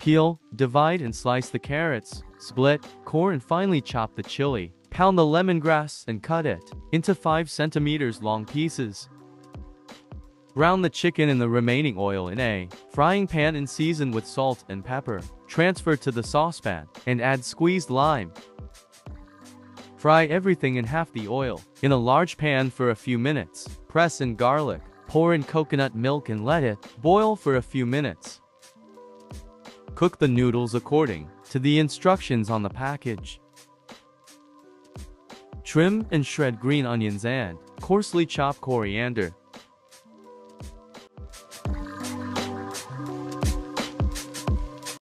Peel, divide and slice the carrots, split, core and finely chop the chili. Pound the lemongrass and cut it into 5 cm long pieces. Brown the chicken in the remaining oil in a frying pan and season with salt and pepper. Transfer to the saucepan and add squeezed lime. Fry everything in half the oil in a large pan for a few minutes. Press in garlic, pour in coconut milk and let it boil for a few minutes. Cook the noodles according to the instructions on the package. Trim and shred green onions and coarsely chop coriander.